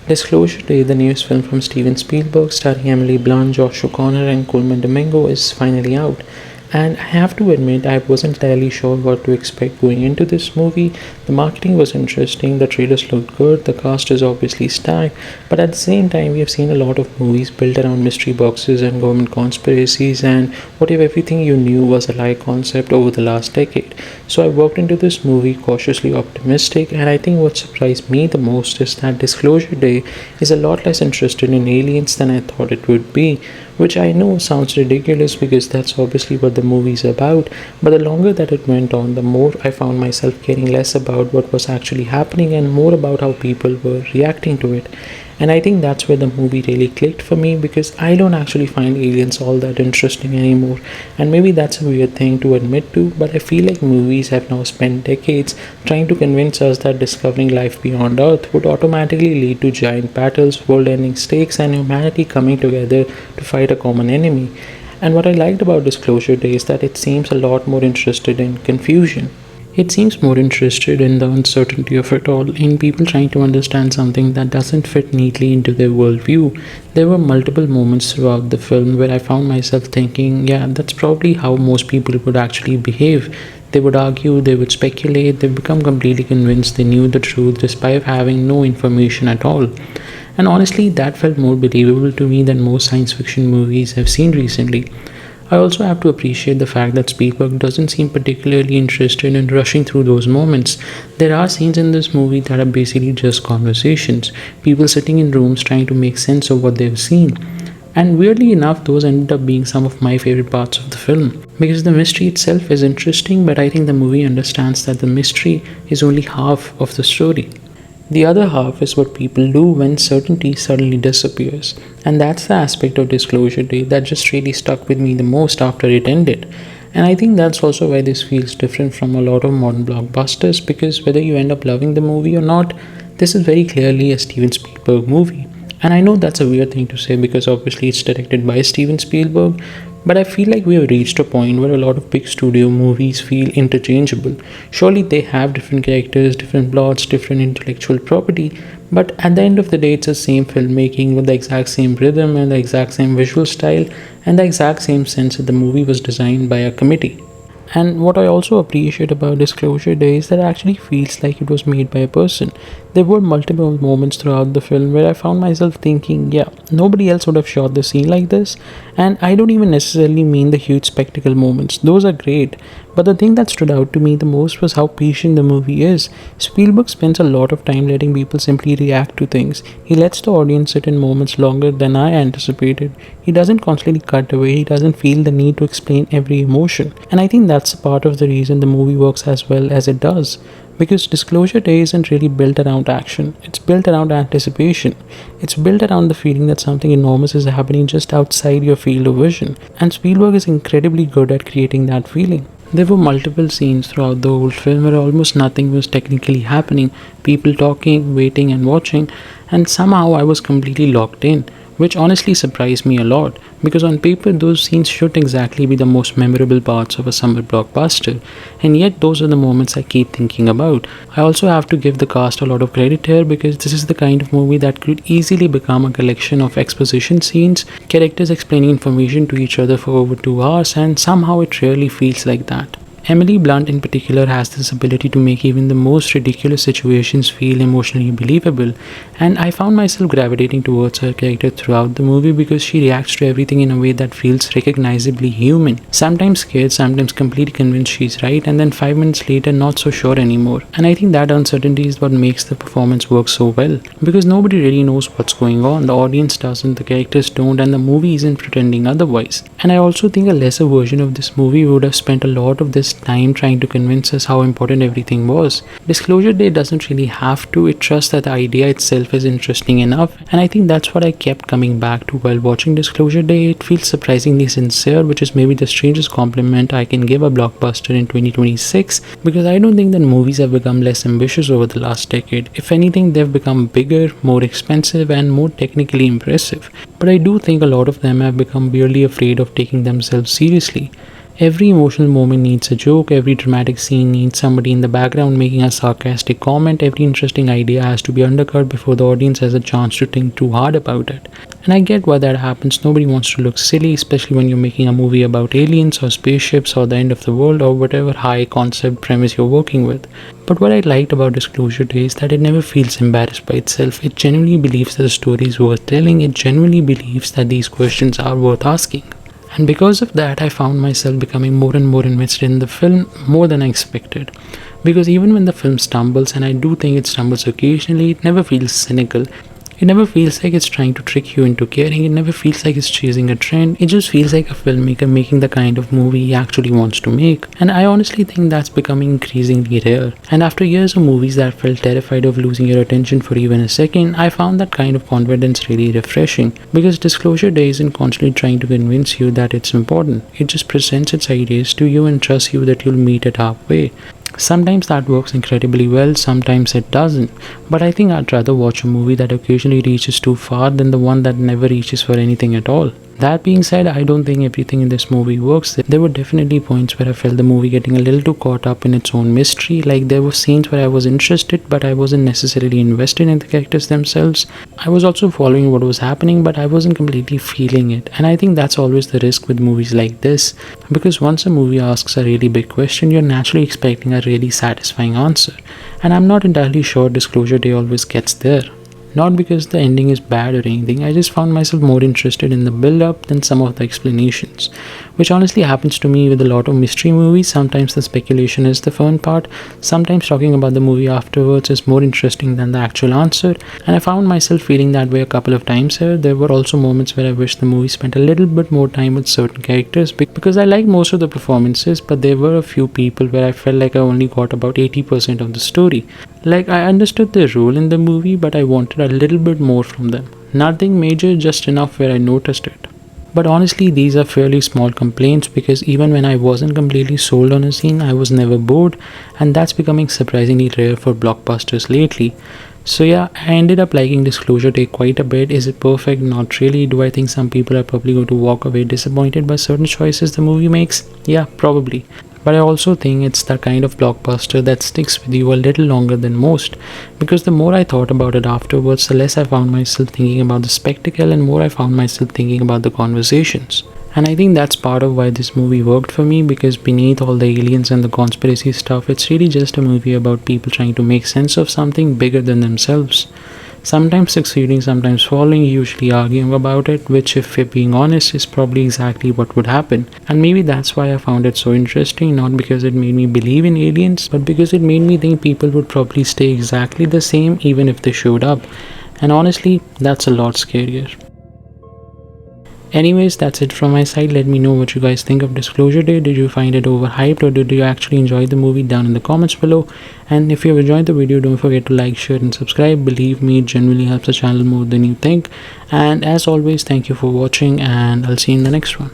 Disclosure Day, the newest film from Steven Spielberg, starring Emily Blunt, Josh O'Connor, and Coleman Domingo, is finally out. And I have to admit, I wasn't entirely sure what to expect going into this movie. The marketing was interesting, the trailers looked good, the cast is obviously stacked, but at the same time, we have seen a lot of movies built around mystery boxes and government conspiracies, and what if everything you knew was a lie concept over the last decade? So I walked into this movie cautiously optimistic, and I think what surprised me the most is that Disclosure Day is a lot less interested in aliens than I thought it would be, which I know sounds ridiculous because that's obviously what the movie is about. But the longer that it went on, the more I found myself caring less about what was actually happening and more about how people were reacting to it. And I think that's where the movie really clicked for me because I don't actually find aliens all that interesting anymore. And maybe that's a weird thing to admit to, but I feel like movies have now spent decades trying to convince us that discovering life beyond Earth would automatically lead to giant battles, world ending stakes, and humanity coming together to fight a common enemy. And what I liked about Disclosure Day is that it seems a lot more interested in confusion. It seems more interested in the uncertainty of it all, in people trying to understand something that doesn't fit neatly into their worldview. There were multiple moments throughout the film where I found myself thinking, yeah, that's probably how most people would actually behave. They would argue, they would speculate, they become completely convinced they knew the truth despite having no information at all. And honestly, that felt more believable to me than most science fiction movies I've seen recently. I also have to appreciate the fact that Spielberg doesn't seem particularly interested in rushing through those moments. There are scenes in this movie that are basically just conversations, people sitting in rooms trying to make sense of what they've seen. And weirdly enough, those ended up being some of my favorite parts of the film. Because the mystery itself is interesting, but I think the movie understands that the mystery is only half of the story. The other half is what people do when certainty suddenly disappears. And that's the aspect of Disclosure Day that just really stuck with me the most after it ended. And I think that's also why this feels different from a lot of modern blockbusters because whether you end up loving the movie or not, this is very clearly a Steven Spielberg movie. And I know that's a weird thing to say because obviously it's directed by Steven Spielberg, but I feel like we have reached a point where a lot of big studio movies feel interchangeable. Surely they have different characters, different plots, different intellectual property, but at the end of the day, it's the same filmmaking with the exact same rhythm and the exact same visual style and the exact same sense that the movie was designed by a committee. And what I also appreciate about Disclosure Day is that it actually feels like it was made by a person. There were multiple moments throughout the film where I found myself thinking, yeah, nobody else would have shot the scene like this. And I don't even necessarily mean the huge spectacle moments, those are great. But the thing that stood out to me the most was how patient the movie is. Spielberg spends a lot of time letting people simply react to things. He lets the audience sit in moments longer than I anticipated. He doesn't constantly cut away, he doesn't feel the need to explain every emotion. And I think that's part of the reason the movie works as well as it does. Because Disclosure Day isn't really built around action, it's built around anticipation. It's built around the feeling that something enormous is happening just outside your field of vision. And Spielberg is incredibly good at creating that feeling. There were multiple scenes throughout the whole film where almost nothing was technically happening, people talking, waiting, and watching, and somehow I was completely locked in, which honestly surprised me a lot because on paper those scenes should exactly be the most memorable parts of a summer blockbuster, and yet those are the moments I keep thinking about. I also have to give the cast a lot of credit here because this is the kind of movie that could easily become a collection of exposition scenes, characters explaining information to each other for over 2 hours, and somehow it really feels like that. Emily Blunt in particular has this ability to make even the most ridiculous situations feel emotionally believable, and I found myself gravitating towards her character throughout the movie because she reacts to everything in a way that feels recognizably human. Sometimes scared, sometimes completely convinced she's right, and then 5 minutes later not so sure anymore. And I think that uncertainty is what makes the performance work so well, because nobody really knows what's going on, the audience doesn't, the characters don't, and the movie isn't pretending otherwise. And I also think a lesser version of this movie would have spent a lot of this time trying to convince us how important everything was. Disclosure Day doesn't really have to, it trusts that the idea itself is interesting enough, and I think that's what I kept coming back to while watching Disclosure Day. It feels surprisingly sincere, which is maybe the strangest compliment I can give a blockbuster in 2026, because I don't think that movies have become less ambitious over the last decade. If anything, they've become bigger, more expensive, and more technically impressive. But I do think a lot of them have become weirdly afraid of taking themselves seriously. Every emotional moment needs a joke, every dramatic scene needs somebody in the background making a sarcastic comment, every interesting idea has to be undercut before the audience has a chance to think too hard about it. And I get why that happens. Nobody wants to look silly, especially when you're making a movie about aliens or spaceships or the end of the world or whatever high concept premise you're working with. But what I liked about Disclosure Day is that it never feels embarrassed by itself. It genuinely believes that the story is worth telling, it genuinely believes that these questions are worth asking. And because of that, I found myself becoming more and more invested in the film more than I expected. Because even when the film stumbles, and I do think it stumbles occasionally, it never feels cynical. It never feels like it's trying to trick you into caring. It never feels like it's chasing a trend. It just feels like a filmmaker making the kind of movie he actually wants to make. And I honestly think that's becoming increasingly rare. And after years of movies that felt terrified of losing your attention for even a second, I found that kind of confidence really refreshing. Because Disclosure Day isn't constantly trying to convince you that it's important. It just presents its ideas to you and trusts you that you'll meet it halfway. Sometimes that works incredibly well, sometimes it doesn't. But I think I'd rather watch a movie that occasionally reaches too far than the one that never reaches for anything at all. That being said, I don't think everything in this movie works. There were definitely points where I felt the movie getting a little too caught up in its own mystery. Like there were scenes where I was interested, but I wasn't necessarily invested in the characters themselves. I was also following what was happening, but I wasn't completely feeling it. And I think that's always the risk with movies like this. Because once a movie asks a really big question, you're naturally expecting a really satisfying answer. And I'm not entirely sure Disclosure Day always gets there. Not because the ending is bad or anything, I just found myself more interested in the build up than some of the explanations. Which honestly happens to me with a lot of mystery movies. Sometimes the speculation is the fun part, sometimes talking about the movie afterwards is more interesting than the actual answer, and I found myself feeling that way a couple of times here. There were also moments where I wish the movie spent a little bit more time with certain characters because I liked most of the performances, but there were a few people where I felt like I only got about 80% of the story. Like I understood their role in the movie, but I wanted a little bit more from them. Nothing major, just enough where I noticed it. But honestly, these are fairly small complaints because even when I wasn't completely sold on a scene, I was never bored, and that's becoming surprisingly rare for blockbusters lately. So yeah, I ended up liking Disclosure Day quite a bit. Is it perfect? Not really. Do I think some people are probably going to walk away disappointed by certain choices the movie makes? Yeah, probably. But I also think it's the kind of blockbuster that sticks with you a little longer than most, because the more I thought about it afterwards, the less I found myself thinking about the spectacle and more I found myself thinking about the conversations. And I think that's part of why this movie worked for me, because beneath all the aliens and the conspiracy stuff, it's really just a movie about people trying to make sense of something bigger than themselves. Sometimes succeeding, sometimes falling, usually arguing about it, which, if we're being honest, is probably exactly what would happen. And maybe that's why I found it so interesting, not because it made me believe in aliens, but because it made me think people would probably stay exactly the same even if they showed up. And honestly, that's a lot scarier. Anyways, that's it from my side. Let me know what you guys think of Disclosure Day. Did you find it overhyped or did you actually enjoy the movie? Down in the comments below. And if you have enjoyed the video, don't forget to like, share and subscribe. Believe me, it genuinely helps the channel more than you think. And as always, thank you for watching and I'll see you in the next one.